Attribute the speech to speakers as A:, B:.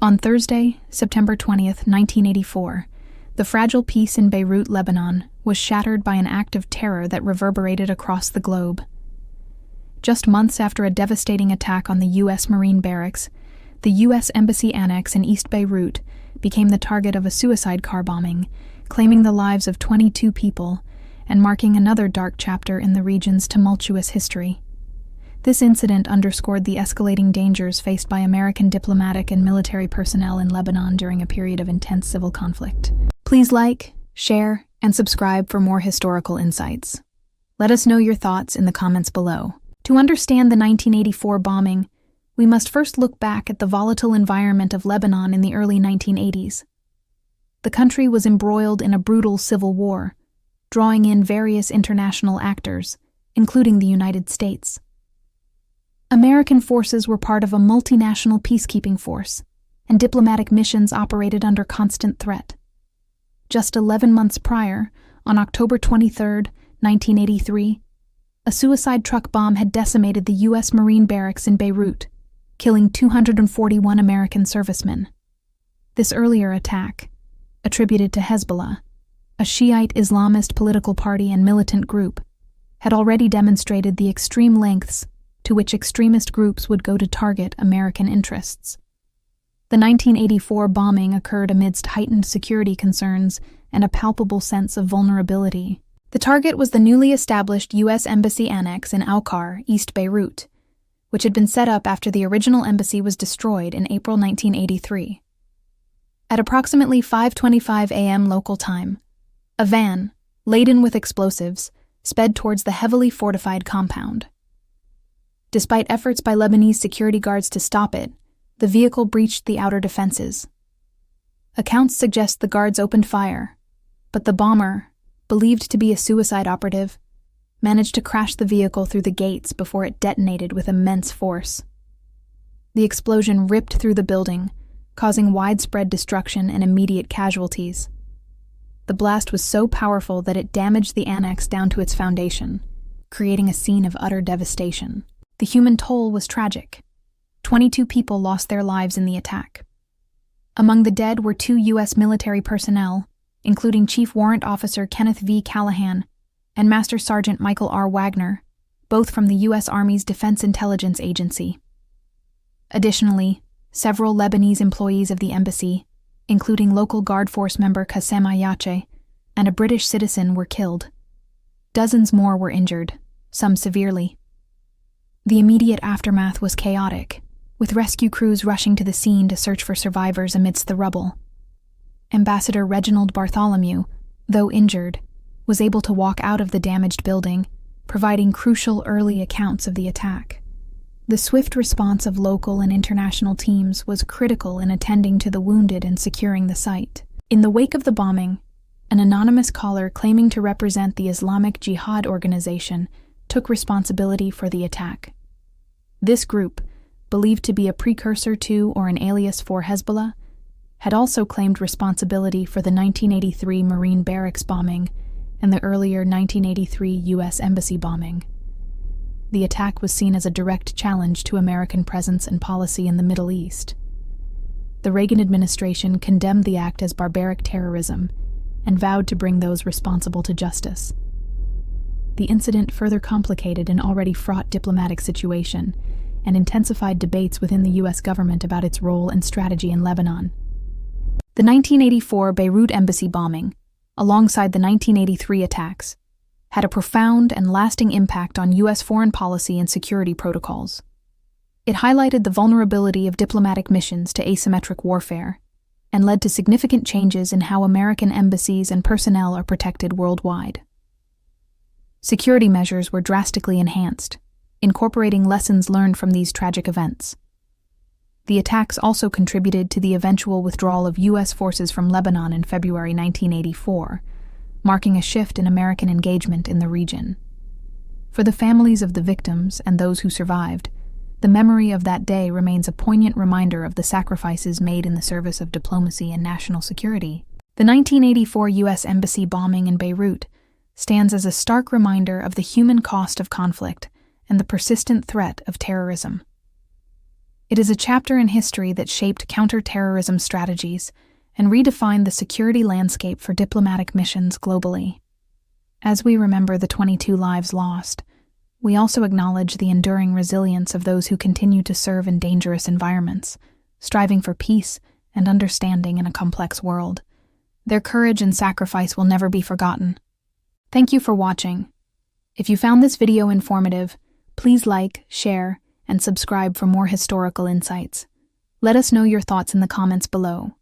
A: On Thursday, September 20th, 1984, the fragile peace in Beirut, Lebanon, was shattered by an act of terror that reverberated across the globe. Just months after a devastating attack on the U.S. Marine barracks, the U.S. Embassy Annex in East Beirut became the target of a suicide car bombing, claiming the lives of 22 people and marking another dark chapter in the region's tumultuous history. This incident underscored the escalating dangers faced by American diplomatic and military personnel in Lebanon during a period of intense civil conflict. Please like, share, and subscribe for more historical insights. Let us know your thoughts in the comments below. To understand the 1984 bombing, we must first look back at the volatile environment of Lebanon in the early 1980s. The country was embroiled in a brutal civil war, drawing in various international actors, including the United States. American forces were part of a multinational peacekeeping force, and diplomatic missions operated under constant threat. Just 11 months prior, on October 23, 1983, a suicide truck bomb had decimated the U.S. Marine barracks in Beirut, killing 241 American servicemen. This earlier attack, attributed to Hezbollah, a Shiite Islamist political party and militant group, had already demonstrated the extreme lengths to which extremist groups would go to target American interests. The 1984 bombing occurred amidst heightened security concerns and a palpable sense of vulnerability. The target was the newly established U.S. Embassy Annex in Al-Khar, East Beirut, which had been set up after the original embassy was destroyed in April 1983. At approximately 5:25 a.m. local time, a van, laden with explosives, sped towards the heavily fortified compound. Despite efforts by Lebanese security guards to stop it, the vehicle breached the outer defenses. Accounts suggest the guards opened fire, but the bomber, believed to be a suicide operative, managed to crash the vehicle through the gates before it detonated with immense force. The explosion ripped through the building, causing widespread destruction and immediate casualties. The blast was so powerful that it damaged the annex down to its foundation, creating a scene of utter devastation. The human toll was tragic. 22 people lost their lives in the attack. Among the dead were 2 U.S. military personnel, including Chief Warrant Officer Kenneth V. Callahan and Master Sergeant Michael R. Wagner, both from the U.S. Army's Defense Intelligence Agency. Additionally, several Lebanese employees of the embassy, including local Guard Force member Qassem Ayache and a British citizen, were killed. Dozens more were injured, some severely. The immediate aftermath was chaotic, with rescue crews rushing to the scene to search for survivors amidst the rubble. Ambassador Reginald Bartholomew, though injured, was able to walk out of the damaged building, providing crucial early accounts of the attack. The swift response of local and international teams was critical in attending to the wounded and securing the site. In the wake of the bombing, an anonymous caller claiming to represent the Islamic Jihad Organization took responsibility for the attack. This group, believed to be a precursor to or an alias for Hezbollah, had also claimed responsibility for the 1983 Marine barracks bombing and the earlier 1983 U.S. Embassy bombing. The attack was seen as a direct challenge to American presence and policy in the Middle East. The Reagan administration condemned the act as barbaric terrorism and vowed to bring those responsible to justice. The incident further complicated an already fraught diplomatic situation and intensified debates within the U.S. government about its role and strategy in Lebanon. The 1984 Beirut embassy bombing, alongside the 1983 attacks, had a profound and lasting impact on U.S. foreign policy and security protocols. It highlighted the vulnerability of diplomatic missions to asymmetric warfare and led to significant changes in how American embassies and personnel are protected worldwide. Security measures were drastically enhanced, incorporating lessons learned from these tragic events. The attacks also contributed to the eventual withdrawal of U.S. forces from Lebanon in February 1984, marking a shift in American engagement in the region. For the families of the victims and those who survived, the memory of that day remains a poignant reminder of the sacrifices made in the service of diplomacy and national security. The 1984 U.S. Embassy bombing in Beirut stands as a stark reminder of the human cost of conflict and the persistent threat of terrorism. It is a chapter in history that shaped counter-terrorism strategies and redefined the security landscape for diplomatic missions globally. As we remember the 22 lives lost, we also acknowledge the enduring resilience of those who continue to serve in dangerous environments, striving for peace and understanding in a complex world. Their courage and sacrifice will never be forgotten. Thank you for watching. If you found this video informative, please like, share, and subscribe for more historical insights. Let us know your thoughts in the comments below.